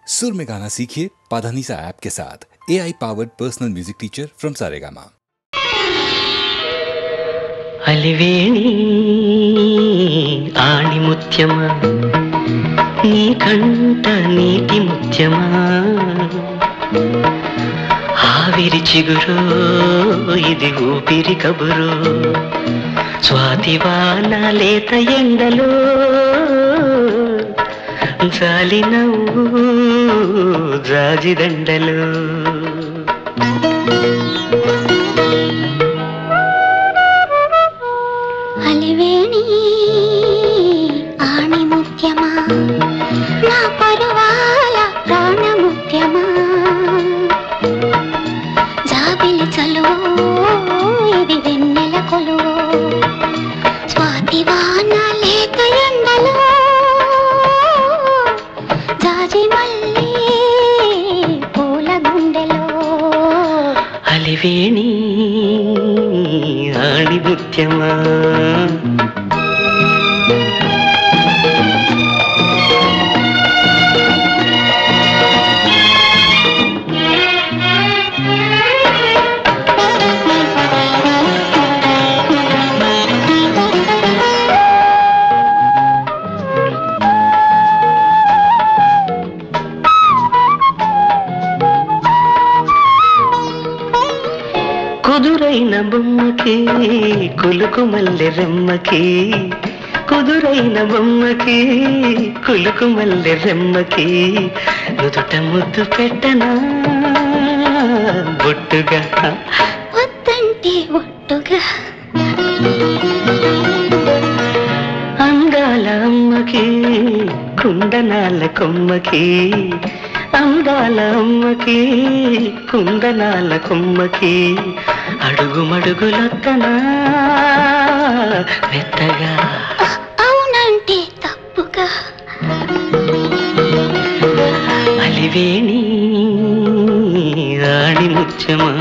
सुर में गाना सीखिए पाधानीसा ऐप के साथ। AI powered personal music teacher from Saregama. అలివేణి ఆణి ముత్యమా నీ కంట నీటి ముత్యమా ఆవిరి చిగురు ఇది ఊపిరి కబురు స్వాతివాన లేత ఎండలో జాలి నవ్వు జాజి దండలు అలివేణి ఆణి ముత్యమా నా పరువాల ప్రాణ ముత్యమా జాబిలి చలువో ఇది వెన్నెల కొలువో స్వాతివాన లేత ఎండలో జాజి మల్లి పూల గుండెలో అలివేణి ఆణి ముత్యమా కుదురైన బొమ్మకి కులుకు మల్లె రెమ్మకి కుదురైన బొమ్మకి కులుకు మల్లె రెమ్మకి నుదుట ముద్దు పెట్టనా బొట్టుగా వద్దంటే ఒట్టుగా అందాల అమ్మకి కుందనాల కొమ్మకి అందాల అమ్మకి కుందనాల కొమ్మకి అడుగుమడుగులొత్తనా మెత్తగా అవునంటే తప్పుగా అలివేణి ఆణి ముత్యమా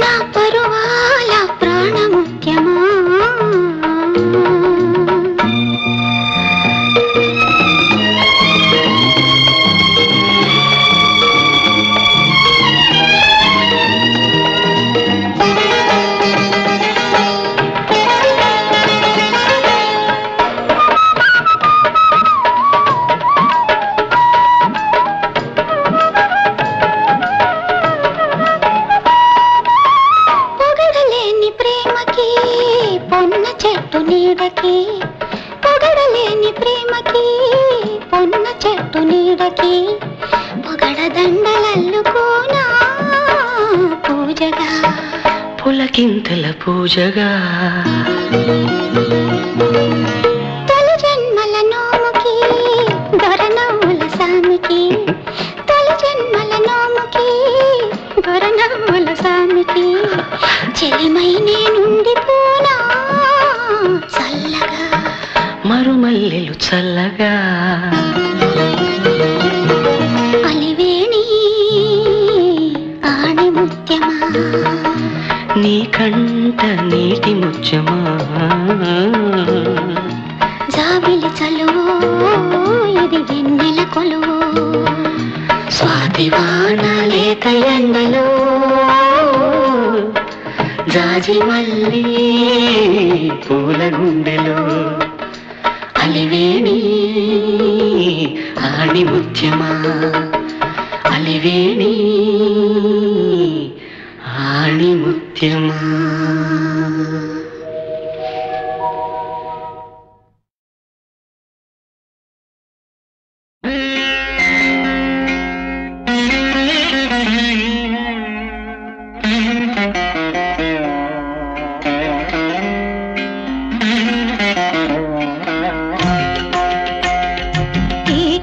నా పరువాల ప్రాణ ముత్యమా పొగడలేని ప్రేమకి పొన్న చెట్టు నీడకి పొగడ దండలల్లుకోనా పూజగా పులకింతల పూజగా తొలి జన్మల నోముకి దొరనవ్వుల సామికి తొలి జన్మల నోముకి దొరనవ్వుల సామికి చెలిమై నేనుండిపోనా చల్లగా మరుమల్లెలు చల్లగా అలివేణి ఆణి ముత్యమా నీ కంట నీటి ముత్యమా జాబిలి చలువో ఇది వెన్నెల కొలువో స్వాతివాన లేత ఎండలో జాజి మల్లి పూల గుండెలో అలివేణి ఆణి ముత్యమా అలివేణి ఆణి ముత్యమా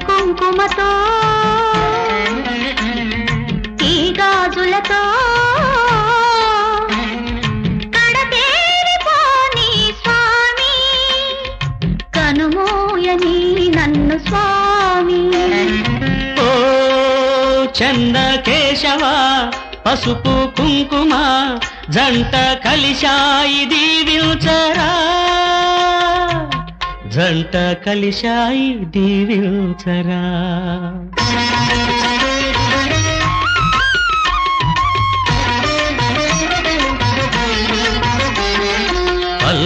కుంకుమతో ఈ గాజులతో కడతేరిపోని స్వామి కనుమోయని నన్ను స్వామి ఓ చంద కేశవ పసుపు కుంకుమ జంట కలిశాయి దీవించరా జంట కలిశాయి దీవించరా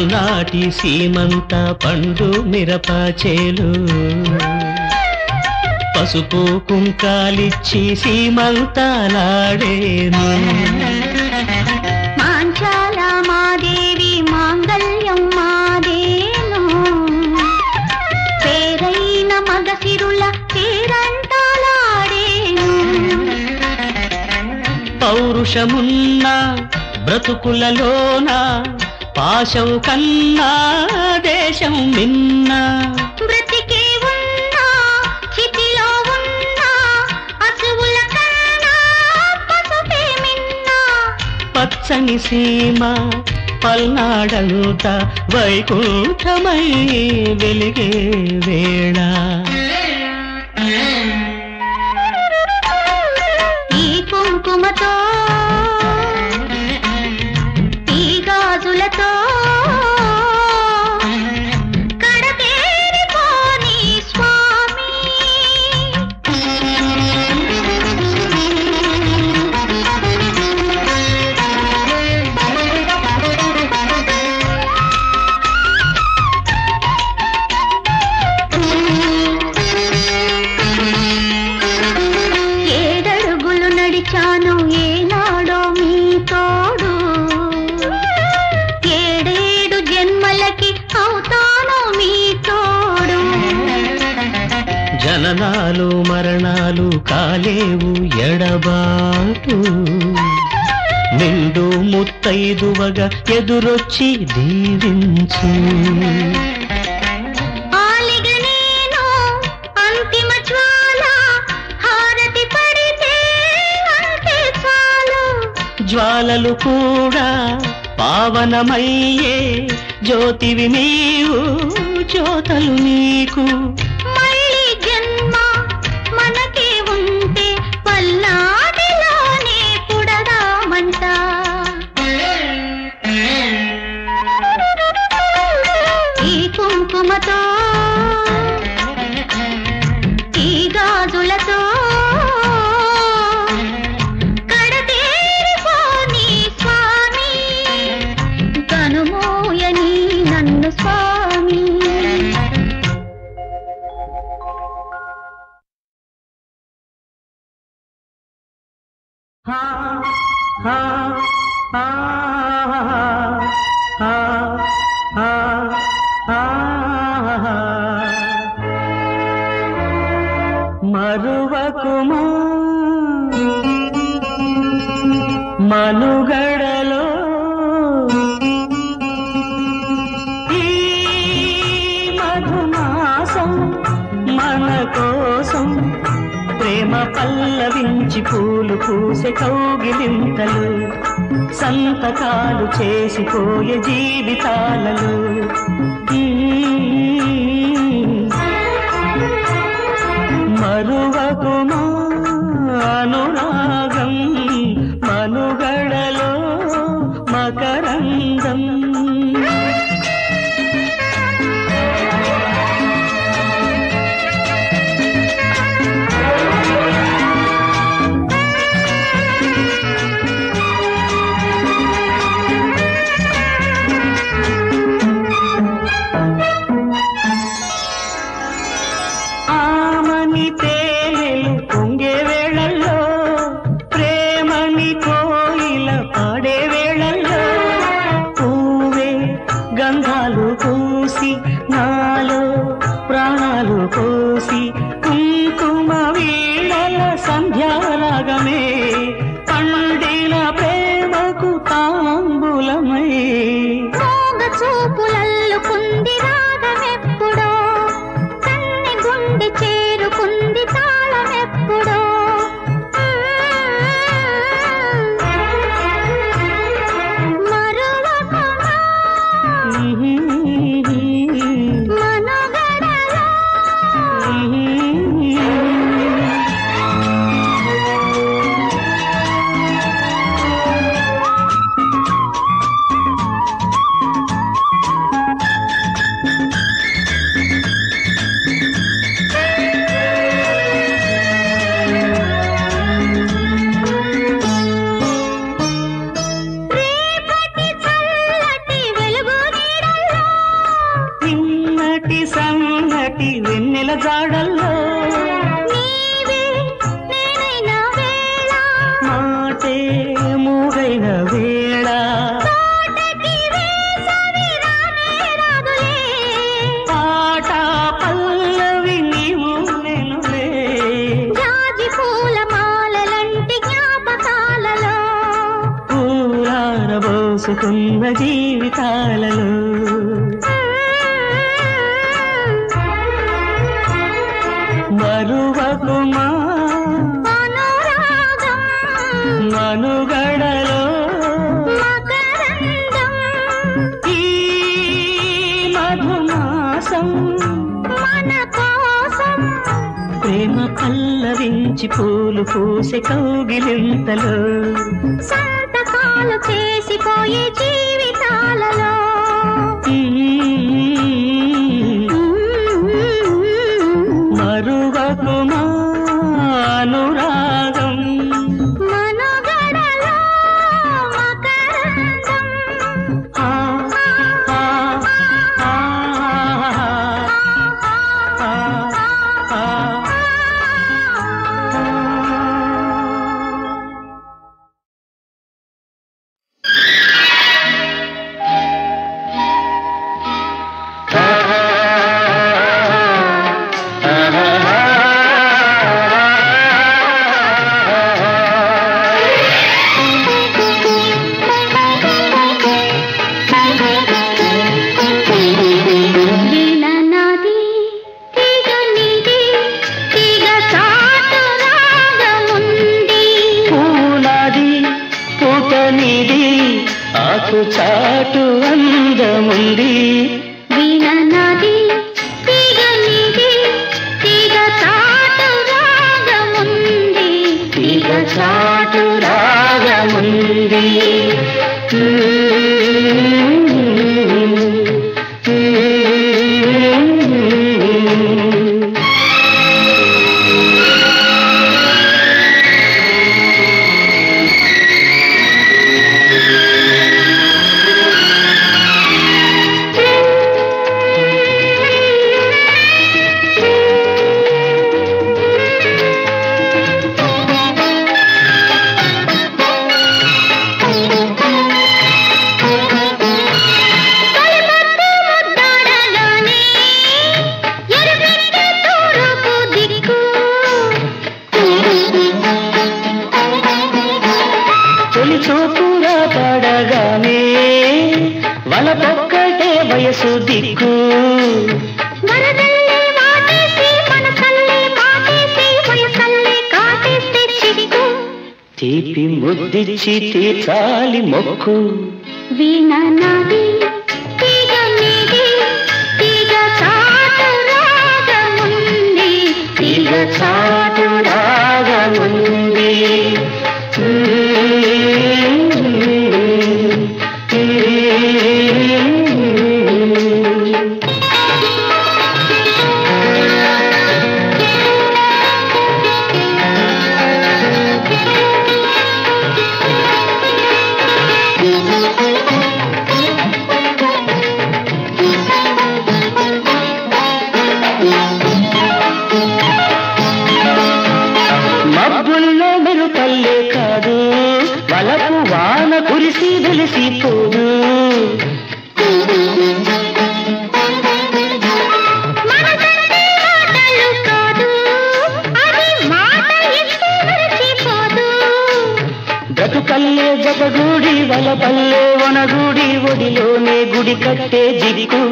పల్నాటి సీమంత పండు మిరపచేలు పసుపు కుంకాలిచ్చి సీమంతాలాడేను మాంచాల మాదేవి మాంగళ్యం మాదేను పేరైన మగసిరుల పేరంటాలాడేను పౌరుషమున్న బ్రతుకులలోన పాశం కన్నా దేశం మిన్న బ్రతికే ఉన్నా చితిలో ఉన్నా అసువుల కన్నా పసుపే మిన్నా పచ్చని సీమ పల్నాడంత వైకుంఠమై వెలిగే వేళ ఈ కుంకుమతో ఈ గాజులతో కడతేరిపోని స్వామి ఏడడుగులు నడిచాను ఏనాడో మీ తోడు ఏడేడు జన్మలకి అవుతాను మీ తోడు జననాలు మరణాలు కాలేవు ఎడబాటు నిండు ముత్తైదువగా ఎదురొచ్చి దీవించు ఆలిగ నేను అంతిమ జ్వాల హారతి పడితే అంతే చాలు జ్వాలలు కూడా పావనమయ్యే జ్యోతివి నీవు జ్యోతలు నీకు మళ్ళీ జన్మ మనకే ఉంటే పల్నాటిలోనే పుడదామంట ఈ కుంకుమతో ఈ గాజులతో కడతేరిపోని స్వామి కనుమూయని నన్ను స్వామి మరువకుమా మనుగడలో ఈ మధుమాసం మన కోసం ప్రేమ పల్లవించి పూలు పూసే కౌగిలింతలు సంతకాలు చేసిపోయే జీవితాలలో మరువకుమా అనురాగం మనుగడలో మకరందం ఆమని తేనెలు పొంగే వేళల్లో పోసుకున్న జీవితాలలో మరువకుమా మనుగడలో ఈ మధుమాసం మన కోసం ప్రేమ పల్లవించి పూలు పూసే కౌగిలింతలో సంతకాలు చేసిపోయే జీవితాలలో మరువకుమా అనురాగం మనుగడలో మకరందం ఆ, ఆ, ఆ, ఆ, ఆ, ఆ. చాటు అందముంది వీణ నాది తీగ నీది తీగ చాటు రాగముంది తీగ చాటు రాగముంది చూపురా పడగానే వలపొక్కటే వయసు దిక్కు వరదల్లే వాటేసి మనసల్లే మాటేసి వయసల్లే కాటేస్తే చిక్కు తీపి ముద్దిచ్చి తీర్చాలి మొక్కు వీణ నాది తీగ నీది తీగ చాటు రాగముంది తీగ చాటు రాగముంది మబ్బుల్లో మెరుపల్లే కాదు వలపు వాన కురిసి వెలిసిపోదు మనసంటే మాటలు కాదు అది మాట ఇస్తే మరచిపోదు బ్రతుకల్లే జగగూడి వలపల్లే వనగూడి ఒడిలోనే గుడి కట్టే జిడికు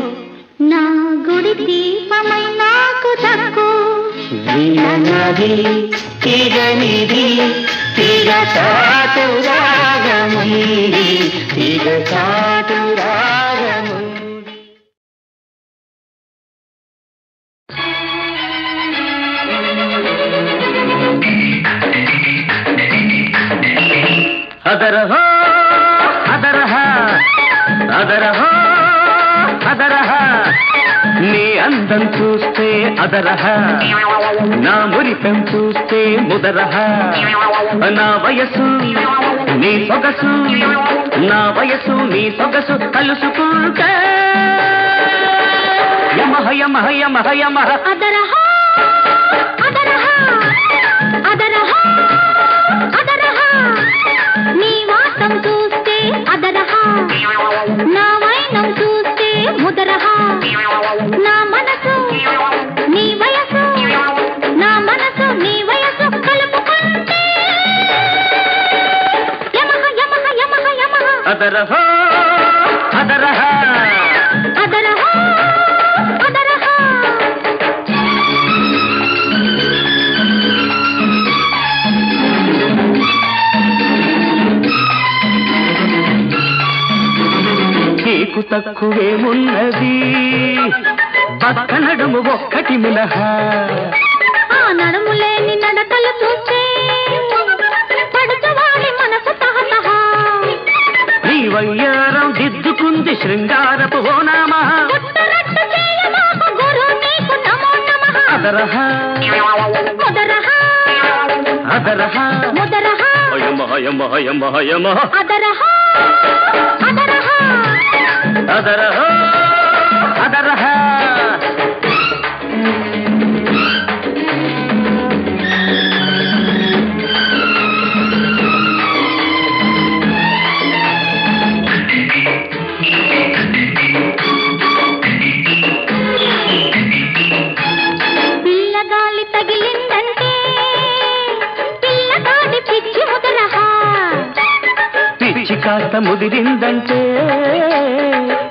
నా గుడి దీపమై నాకు దక్కు వీణ నాది తీగ నీది తీగ చాటు రాగముంది తీగ చాటు రాగముంది అదరహో అదరహ అదరహ అదరహ నీ అందం చూస్తే అదరహ నా మురిపెం చూస్తే ముదరహ నా వయసు నీ సొగసు నా వయసు నీ సొగసు కలుసుకుంటే యమహ యమహ యమహ యమహ అదరహ అదరహ అదరహ అదరహ నీ వాసం చూస్తే అదరహ నా వైనం చూస్తే ముదరహ నా మనసు నీ వయసు నా మనసు నీ వయసు కలుపుకుంటే యమహ యమహ యమహ యమహ అదరహ తక్కువేమున్నది బక్క నడుము ఒక్కటి మినహా ఆ నడుము లేని నడకలు చూస్తే పడుచువాడి మనసు తహతహ నీ వయ్యారం దిద్దుకుంది శృంగారపు ఓనామా గుట్టరట్టు చేయమాకు గురు నీకు నమో నమః అదరహ ముదరహ అదరహ ముదరహ యమహ యమహ యమహ యమహ అదరహ అదరహ అదరహ అదరహ పిల్లగాలి తగిలిందంటే పిల్లగాడి పిచ్చి ముదరహ పిచ్చి కాస్త ముదిరిందంటే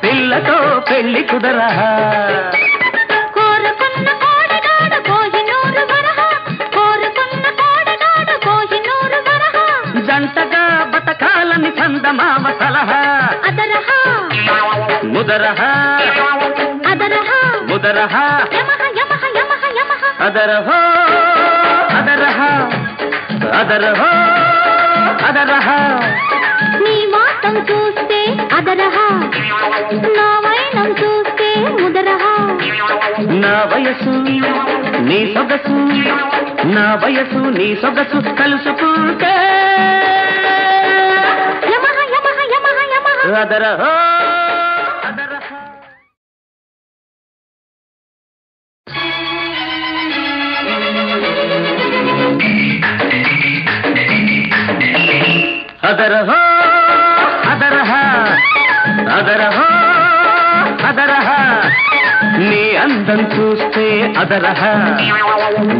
పిల్లతో పెళ్లి కుదరహ కోరుకున్న కోడిగాడు కోహినూరు వరహ కోరుకున్న కోడిగాడు కోహినూరు వరహ జంటగా బతకాలని చందమామ సలహా అదరహ ముదరహ అదరహ ముదరహ యమహ యమహ యమహ యమహ అదరహ అదరహ అదరహ అదరహ నీ వాసం చూస్తే అదరహ నా వైనం చూస్తే ముదరహ నా వయసు నీ సొగసు నా వయసు నీ సొగసు కలుసుకుంటే యమహ యమహ యమహ యమహ అదరహ అదరహ అదరహ అదరహ అదరహ అదరహ నీ అందం చూస్తే అదరహ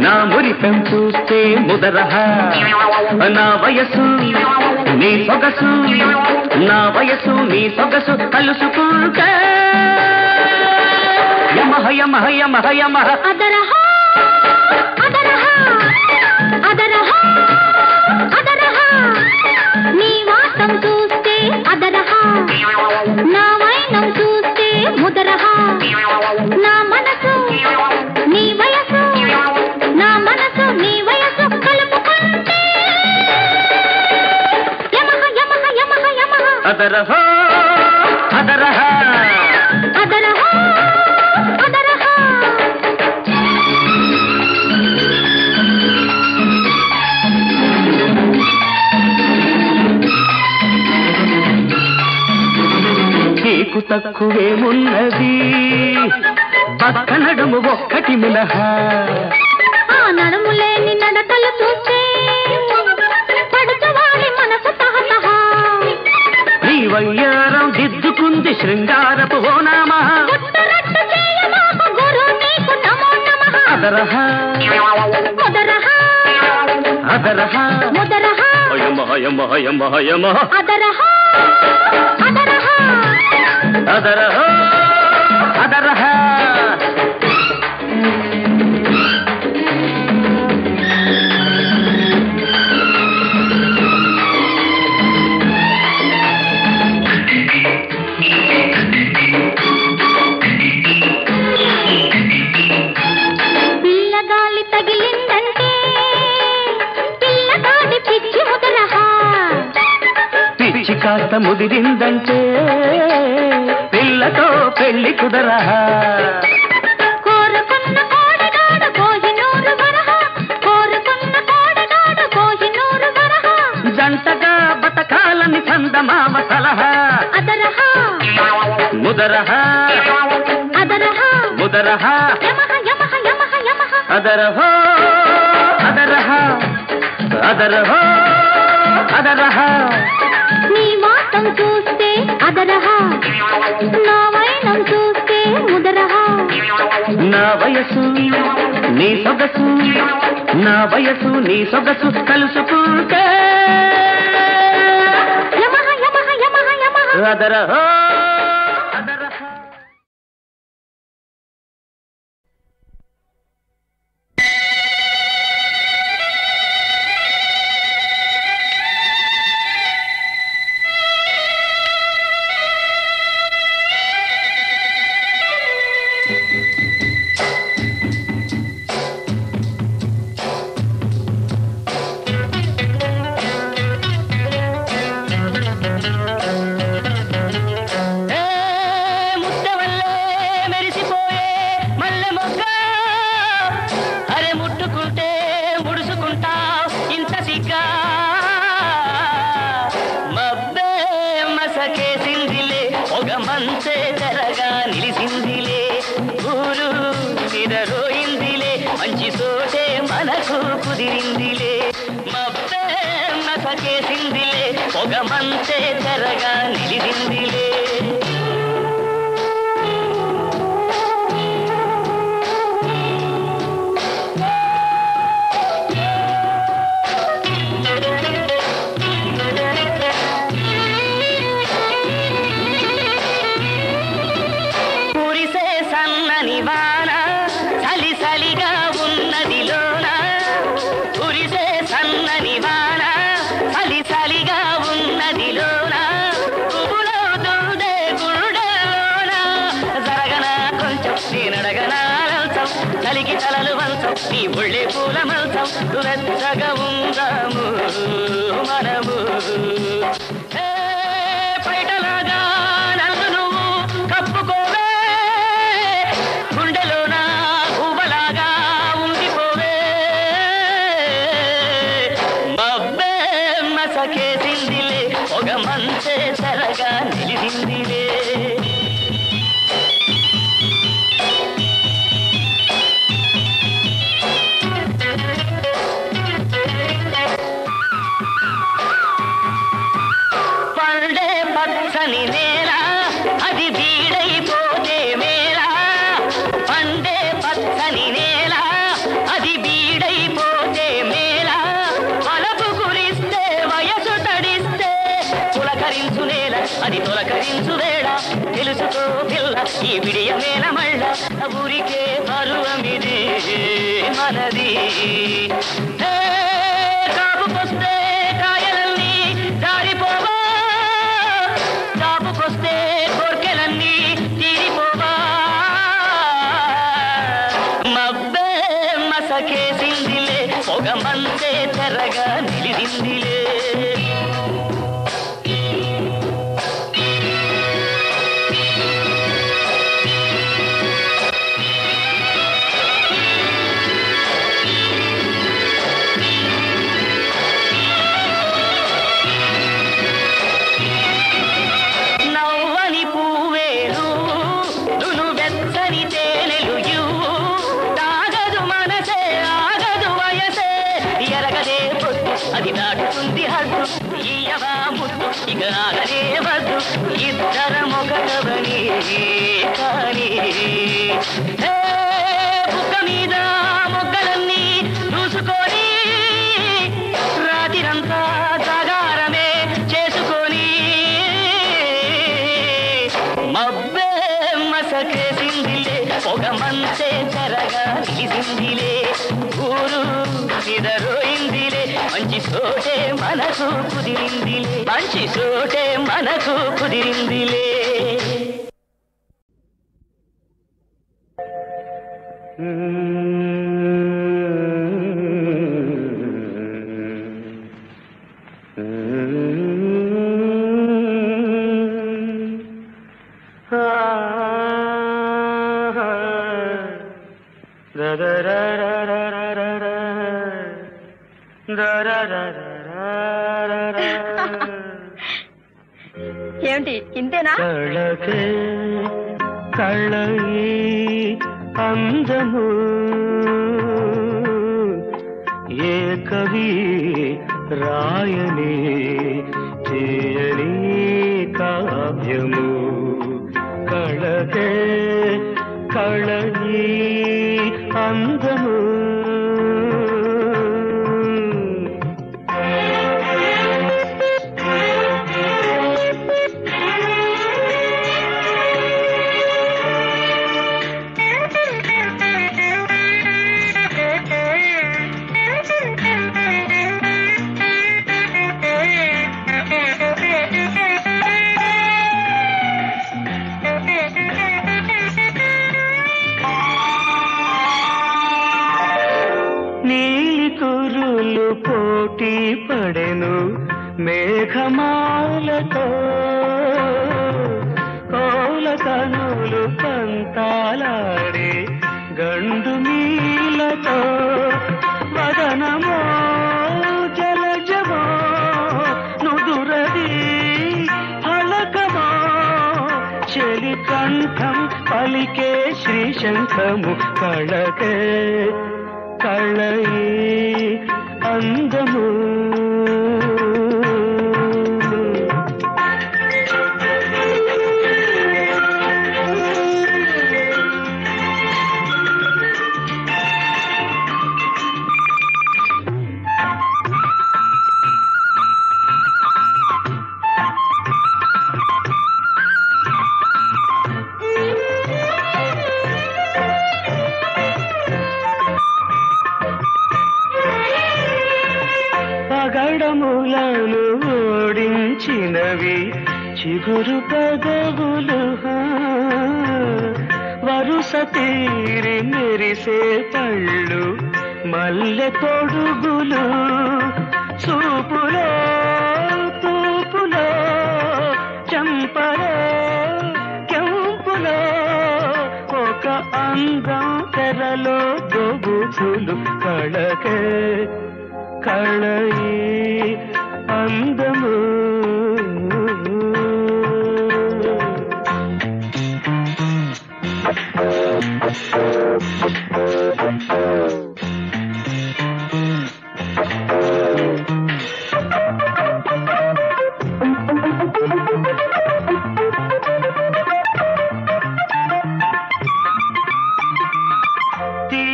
నా మురిపెం చూస్తే ముదరహ నా వయసు నీ సొగసు నా వయసు నీ సొగసు కలుసుకుంటే యమహ యమహ యమహ యమహ అదరహ అదరహ అదరహ అదరహ నీ వాసం చూస్తే అదరహ నా వైనం చూస్తే ముదరహ నా మనసు నీ వయసు నా మనసు నీ వయసు కలుపుకుంటే యమహ యమహ యమహ యమహ అదరహ అదరహ అదరహ అదరహ నీకు తక్కువేమున్నది బక్క నడుము ఒక్కటి మినహా ఆ నడుము లేని నడకలు చూస్తే పడుచువాడి మనసు తహతహ నీ వయ్యారం దిద్దుకుంది శృంగారపు ఓనామా గుట్టరట్టు చేయమాకు గురు నీకు నమో నమః అదరహ ముదరహ అదరహ ముదరహ యమహ యమహ యమహ యమహ అదరహ అదరహ అదరహ అదరహ పిల్లగాలి తగిలిందంటే పిల్లగాడి పిచ్చి ముదరహ పిచ్చి కాస్త ముదిరిందంటే పిల్లతో పెళ్లి కుదరహ కోరుకున్న కోడిగాడు కోహినూరు వరహ కోరుకున్న కోడిగాడు కోహినూరు వరహ జంటగా బతకాలని చందమామ సలహా అదరహ ముదరహ అదరహ ముదరహ యమహ యమహ యమహ యమహ అదరహ అదరహ అదరహ అదరహ నీ వాసం చూస్తే అదరహ నా వైనం చూస్తే ముదరహ నా వయసు నీ సొగసు నా వయసు నీ సొగసు కలుసుకుంటే యమహ యమహ యమహ యమహ అదరహ అదరహ మంచే తెరగా నిలిసిందిలే ఊరు నిదరోయిందిలే మంచి సోటే మనకు కుదిరిందిలే మబ్బే మసకేసిందిలే పొగ మంచే తెరగా నిలిసిందిలే చలికి తలలు వంచం నీ ఒళ్ళే పూల మంచం వెచ్చగా ఉందాము మనము పైటలాగా నన్ను నువ్వు కప్పుకోవే గుండెలోన గువ్వలాగా ఉండిపోవే మబ్బే మసకేసిందిలే ఒక మంచే తెరగా నిలిసిందిలే పచ్చని నేల అది బీడైపోతే మేళ పండే పచ్చని నేల అది బీడైపోతే మేళ వలపు కురిస్తే వయసు తడిస్తే పులకరించు నేల అది తొలకరించు వేళ తెలుసుకో పిల్ల ఈ విడియ నేల మళ్ళ ఊరికే పరువమిది మనది కాపుకొస్తే కాయలన్నీ జారిపోవా కాపుకొస్తే కోర్కెలన్నీ తీరిపోవా మబ్బే మసకేసిందిలే పొగ మంచే తెరగా నిలిసిందిలే అది దాటుతుంది హద్దు ఈయవా ముద్దు ఇక ఆగనే వద్దు ఇద్దరం ఒకటవని కానీ బుక్క మీద మొగ్గలన్నీ చూసుకొని రాత్రిరంతా జాగారమే చేసుకొని మబ్బే మసకేసిందిలే పొగ మంచే తెరగా నిలిసిందిలే ఊరు నిదరోయిందిలే మంచి సోటే మనకు కుదిరిందిలే మంచి సోటే మనకు కుదిరిందిలే ఏమిటి ఇంతేనా? కళకే కళయి అందము ఏ కవి రాయని చేయని కావ్యము కళకే కళయి అందము పోటీ పడెను మేఘమాలతో కోల కనులు పంతాలాడే గండు మీలతో వదనమో జలజమో నుదురది ఫలకమో చెలి పలికే శ్రీశంఖము కళకే కళయి అందము పగడములను ఓడించినవి చిగురు పదవులు వరుస తీరి మెరిసే పళ్ళు మల్లె తొడుగులు చూపులో తూపులో చంపలో కెంపులో ఒక అందం తెరలో దొబుచులు కళకే కళయి అందము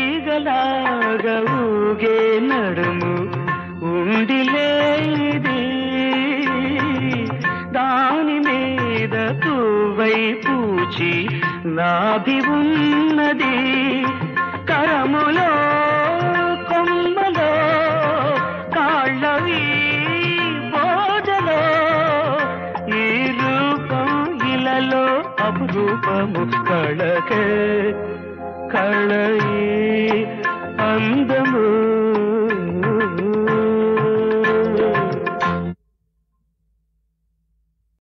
తీగలాగా ఊగే నడుము ఉండిలేది దాని మీద పువ్వై పూచి నాభి ఉన్నది కరములో కొమ్మలో కాళ్ళవి బోజలో ఈ రూపం ఇలలో అపురూపము కళకే కళయి అందము